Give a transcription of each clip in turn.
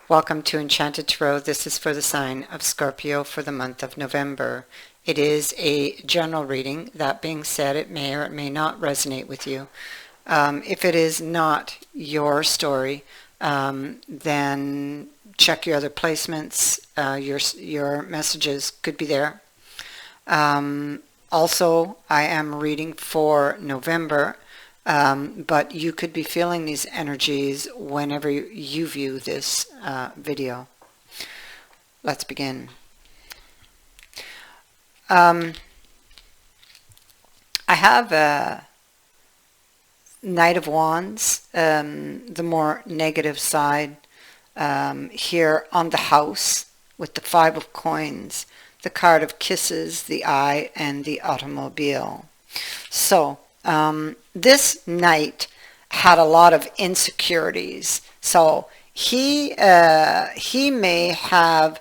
Welcome to Enchanted Tarot. This is for the sign of Scorpio for the month of November. It is a general reading. That being said, it may or it may not resonate with you. If it is not your story, then check your other placements. Your messages could be there. Also, I am reading for November. But you could be feeling these energies whenever you view this video. Let's begin. I have a Knight of Wands, the more negative side, here on the house with the Five of Coins, the card of Kisses, the Eye, and the Automobile. So, this knight had a lot of insecurities. So he may have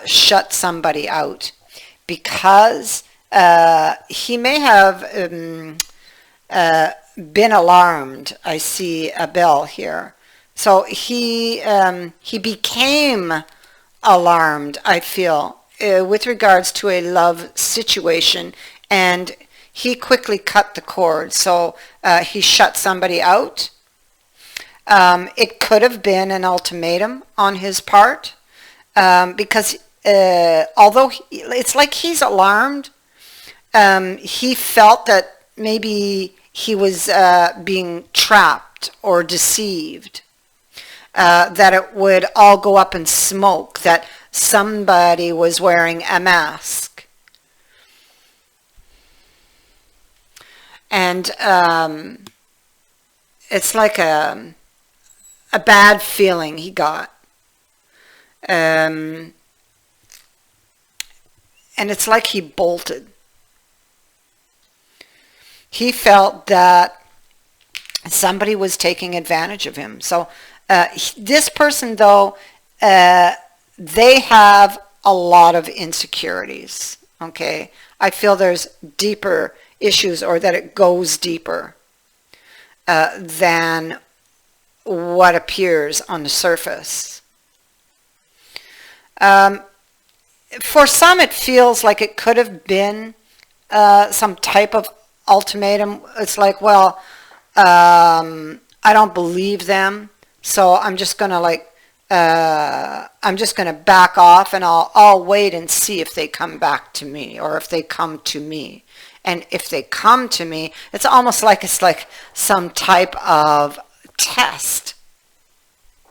shut somebody out because he may have been alarmed. I see a bell here. So he became alarmed, I feel, with regards to a love situation, and he quickly cut the cord. So he shut somebody out. It could have been an ultimatum on his part, because although it's like he's alarmed, he felt that maybe he was being trapped or deceived, that it would all go up in smoke, that somebody was wearing a mask. And it's like a bad feeling he got. And it's like he bolted. He felt that somebody was taking advantage of him. So this person, though, they have a lot of insecurities. Okay, I feel there's deeper issues, or that it goes deeper than what appears on the surface. For some, it feels like it could have been some type of ultimatum. It's like, well, I don't believe them, so I'm just gonna back off, and I'll wait and see if they come back to me, or if they come to me. And if they come to me, it's almost like it's like some type of test,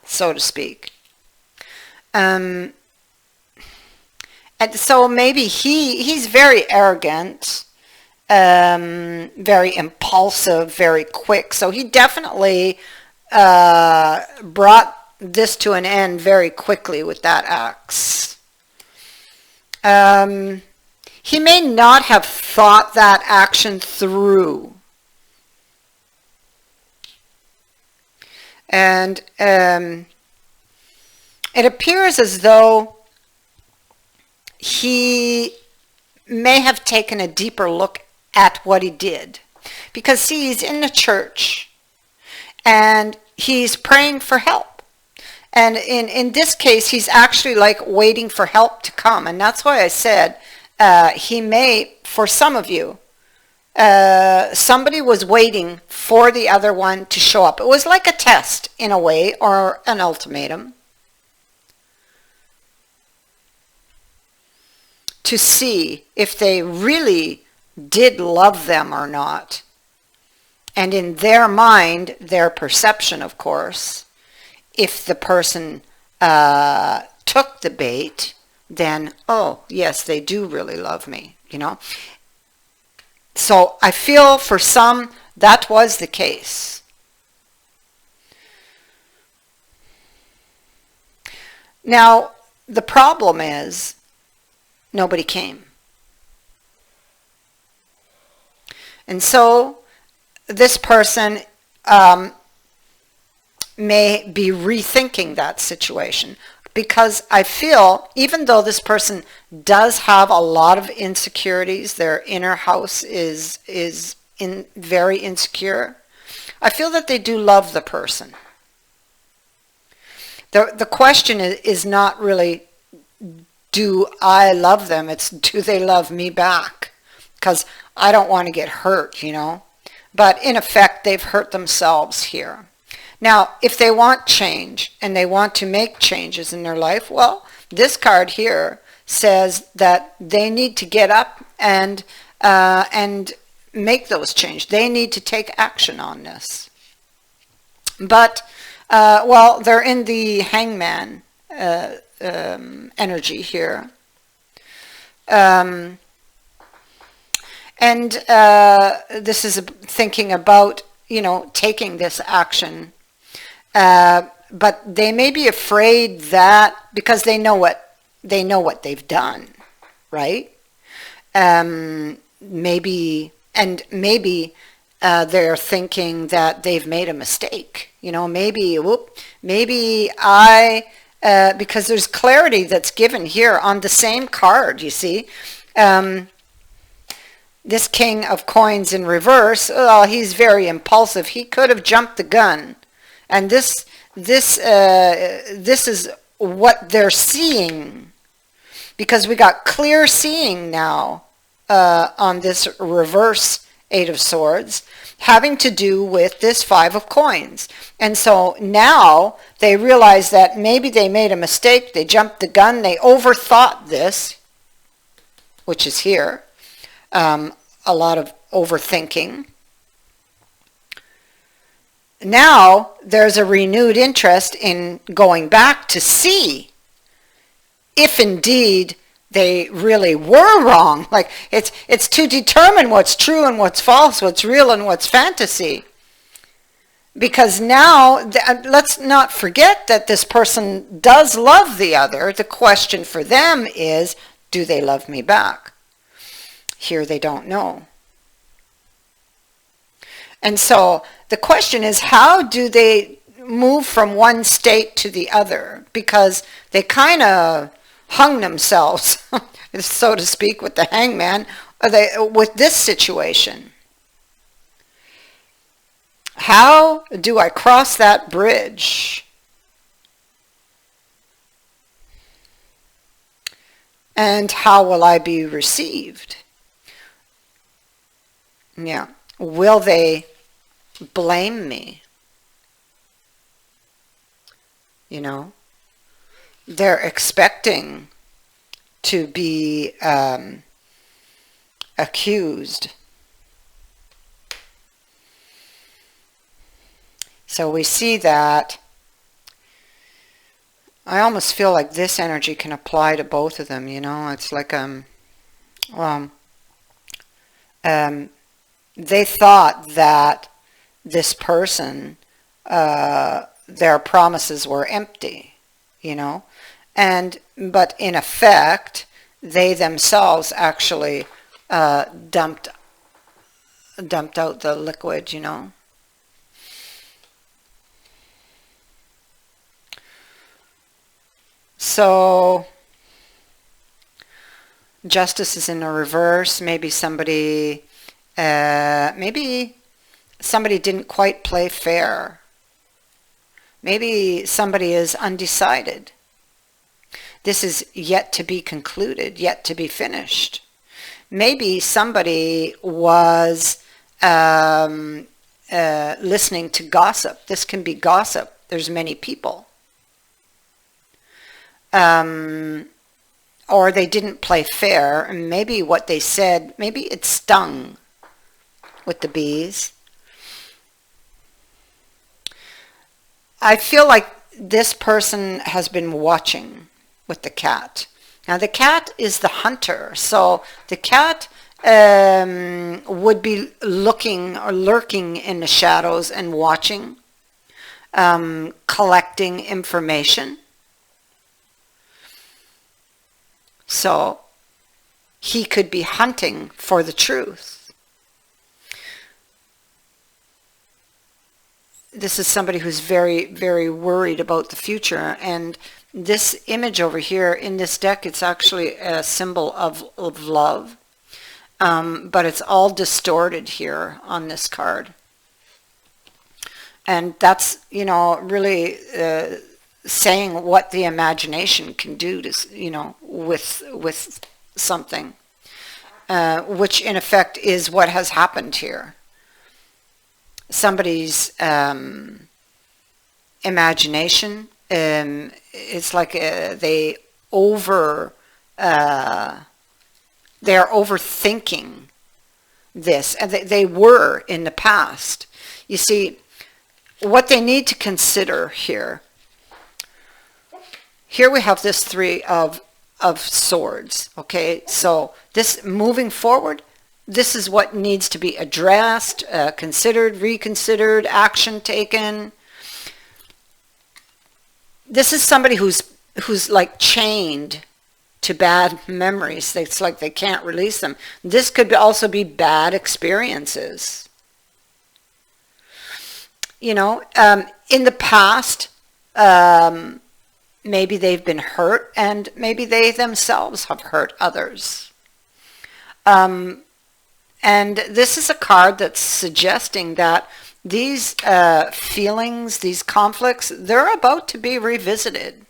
so to speak. And so maybe he's very arrogant, very impulsive, very quick. So he definitely brought this to an end very quickly with that axe. He may not have thought that action through. And it appears as though he may have taken a deeper look at what he did. Because, see, he's in the church and he's praying for help. And in this case, he's actually like waiting for help to come. And that's why I said, he may, for some of you, somebody was waiting for the other one to show up. It was like a test in a way, or an ultimatum, to see if they really did love them or not. And in their mind, their perception, of course, if the person took the bait, then, oh, yes, they do really love me, you know. So I feel for some that was the case. Now, the problem is nobody came. And so this person may be rethinking that situation. Because I feel, even though this person does have a lot of insecurities, their inner house is very insecure, I feel that they do love the person. The question is not really, do I love them? It's, do they love me back? Because I don't want to get hurt, you know. But in effect, they've hurt themselves here. Now, if they want change and they want to make changes in their life, well, this card here says that they need to get up and make those changes. They need to take action on this. But, well, they're in the hangman energy here. And this is thinking about, you know, taking this action. But they may be afraid that, because they know what they've done, right? Maybe they're thinking that they've made a mistake. You know, maybe because there's clarity that's given here on the same card, you see. This King of Coins in reverse, well, he's very impulsive. He could have jumped the gun. And this is what they're seeing. Because we got clear seeing now on this reverse Eight of Swords, having to do with this Five of Coins. And so now they realize that maybe they made a mistake, they jumped the gun, they overthought this, which is here, a lot of overthinking. Now there's a renewed interest in going back to see if indeed they really were wrong. Like, it's to determine what's true and what's false, what's real and what's fantasy. Because now, let's not forget that this person does love the other. The question for them is, do they love me back? Here they don't know. And so the question is, how do they move from one state to the other? Because they kind of hung themselves, so to speak, with the hangman, with this situation. How do I cross that bridge? And how will I be received? Yeah. Will they blame me? You know? They're expecting to be accused. So we see that. I almost feel like this energy can apply to both of them, you know. It's like they thought that this person, their promises were empty, you know. But in effect, they themselves actually dumped out the liquid, you know. So justice is in the reverse. Maybe somebody didn't quite play fair. Maybe somebody is undecided. This is yet to be concluded, yet to be finished. Maybe somebody was listening to gossip. This can be gossip. There's many people. Or they didn't play fair, and maybe what they said, maybe it stung with the bees. I feel like this person has been watching with the cat. Now the cat is the hunter, so the cat would be looking or lurking in the shadows and watching, collecting information. So he could be hunting for the truth. This is somebody who's very, very worried about the future. And this image over here in this deck, it's actually a symbol of love. But it's all distorted here on this card. And that's, you know, really saying what the imagination can do to, with something, which in effect is what has happened here. Somebody's imagination, it's like they're overthinking this, and they were in the past. You see, what they need to consider here we have this Three of Swords, okay? So this, moving forward, this is what needs to be addressed, considered, reconsidered, action taken. This is somebody who's like chained to bad memories. It's like they can't release them. This could also be bad experiences. In the past, maybe they've been hurt, and maybe they themselves have hurt others. And this is a card that's suggesting that these feelings, these conflicts, they're about to be revisited.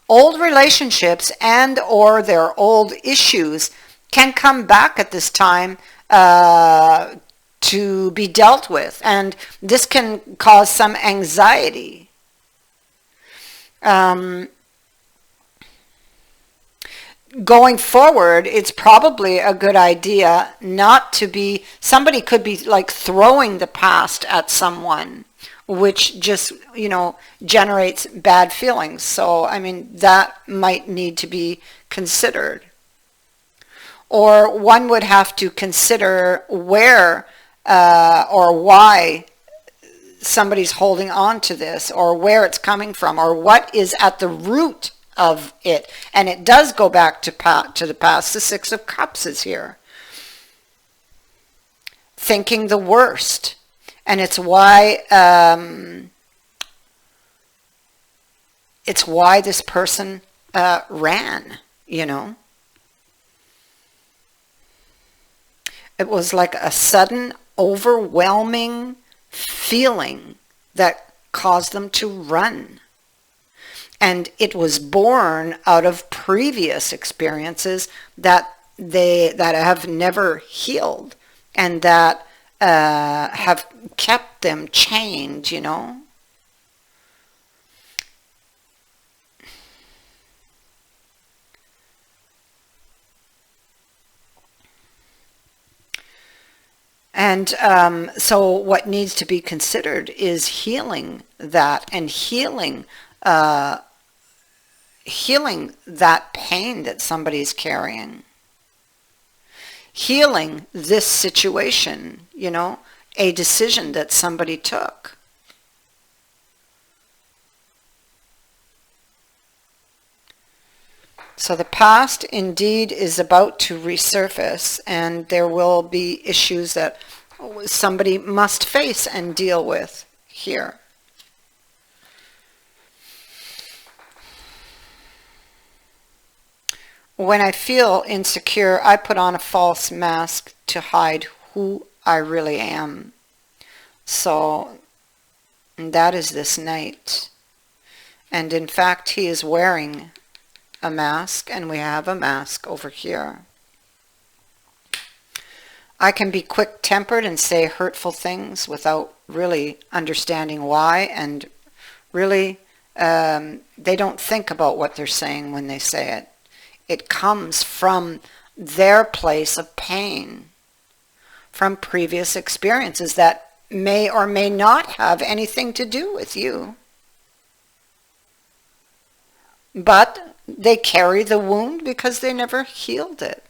Old relationships and or their old issues can come back at this time to be dealt with, and this can cause some anxiety. Going forward, it's probably a good idea not to be, somebody could be like throwing the past at someone, which just, generates bad feelings. So, that might need to be considered. Or one would have to consider where or why somebody's holding on to this, or where it's coming from, or what is at the root of it. And it does go back to the past. The Six of Cups is here. Thinking the worst. And it's why this person ran, It was like a sudden, overwhelming feeling that caused them to run. And it was born out of previous experiences that have never healed, and that have kept them chained, And so what needs to be considered is healing that, and healing that pain that somebody's carrying. Healing this situation, a decision that somebody took. So the past indeed is about to resurface, and there will be issues that somebody must face and deal with here. When I feel insecure, I put on a false mask to hide who I really am. So that is this knight. And in fact, he is wearing a mask, and we have a mask over here. I can be quick-tempered and say hurtful things without really understanding why, and really they don't think about what they're saying when they say it. It comes from their place of pain, from previous experiences that may or may not have anything to do with you. But they carry the wound because they never healed it.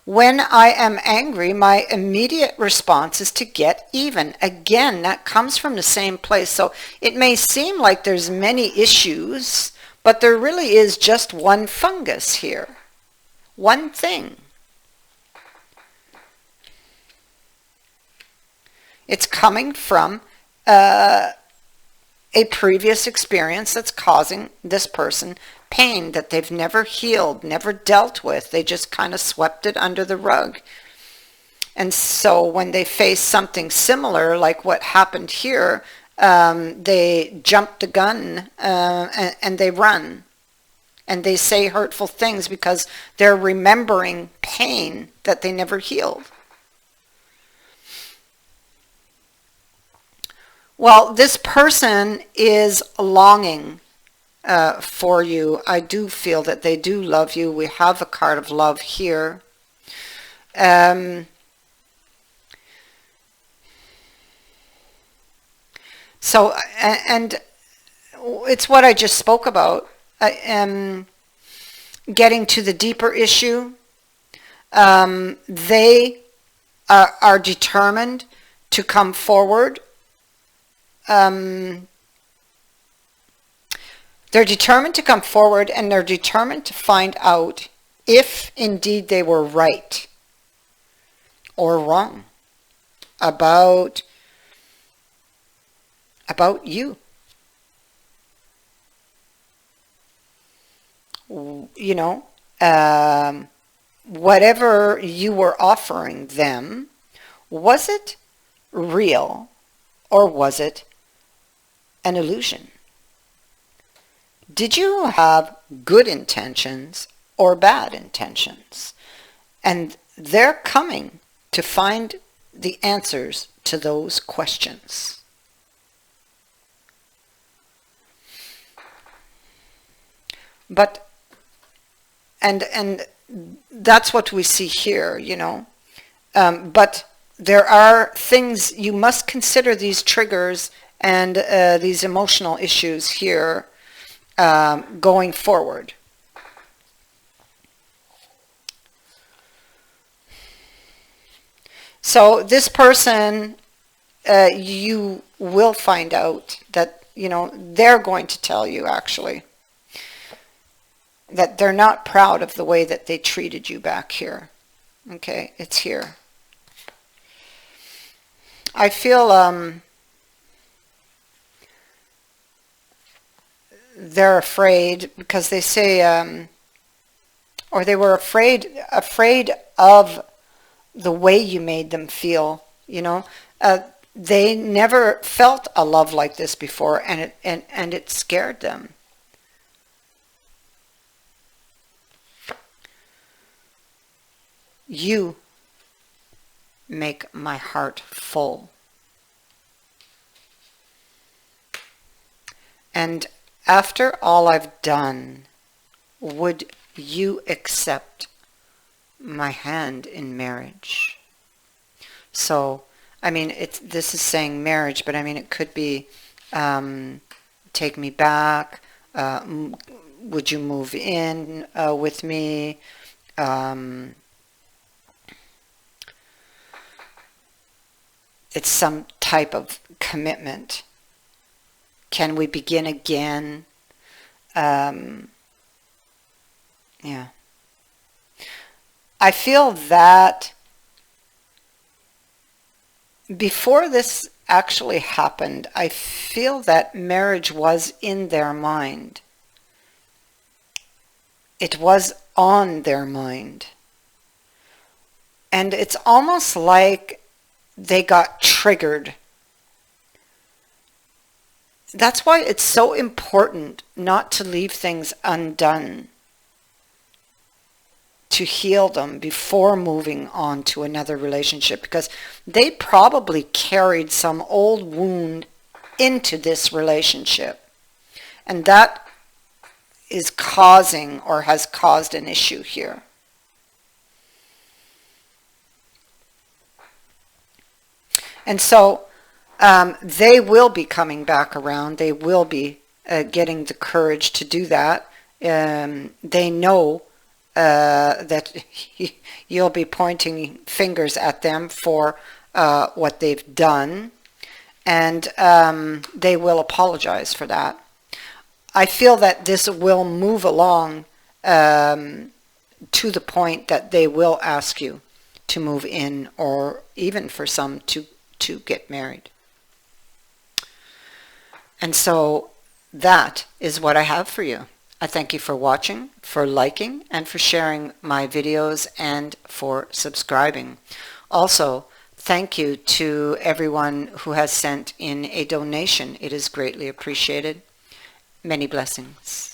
When I am angry, my immediate response is to get even. Again, that comes from the same place. So it may seem like there's many issues, but there really is just one fungus here. One thing. It's coming from a previous experience that's causing this person pain that they've never healed, never dealt with. They just kind of swept it under the rug. And so when they face something similar, like what happened here, They jump the gun and they run. And they say hurtful things because they're remembering pain that they never healed. Well, this person is longing for you. I do feel that they do love you. We have a card of love here. So, and it's what I just spoke about. Getting to the deeper issue. They are determined to come forward. They're determined to come forward, and they're determined to find out if indeed they were right or wrong about you. You know, whatever you were offering them, was it real or was it an illusion? Did you have good intentions or bad intentions? And they're coming to find the answers to those questions. But and that's what we see here, you know. But there are things you must consider, these triggers and these emotional issues here going forward. So this person, you will find out that, you know, they're going to tell you actually that they're not proud of the way that they treated you back here. Okay, it's here. I feel they're afraid because they say, or they were afraid of the way you made them feel, you know. They never felt a love like this before, and it scared them. You make my heart full. And after all I've done, would you accept my hand in marriage? So, I mean, this is saying marriage, but I mean, it could be take me back, would you move in with me? It's some type of commitment. Can we begin again? Yeah. I feel that before this actually happened, I feel that marriage was in their mind. It was on their mind. And it's almost like they got triggered. That's why it's so important not to leave things undone, to heal them before moving on to another relationship, because they probably carried some old wound into this relationship, and that is causing or has caused an issue here. And so they will be coming back around. They will be getting the courage to do that. They know that you'll be pointing fingers at them for what they've done. And they will apologize for that. I feel that this will move along to the point that they will ask you to move in, or even for some to get married. And so that is what I have for you. I thank you for watching, for liking, and for sharing my videos, and for subscribing. Also, thank you to everyone who has sent in a donation. It is greatly appreciated. Many blessings.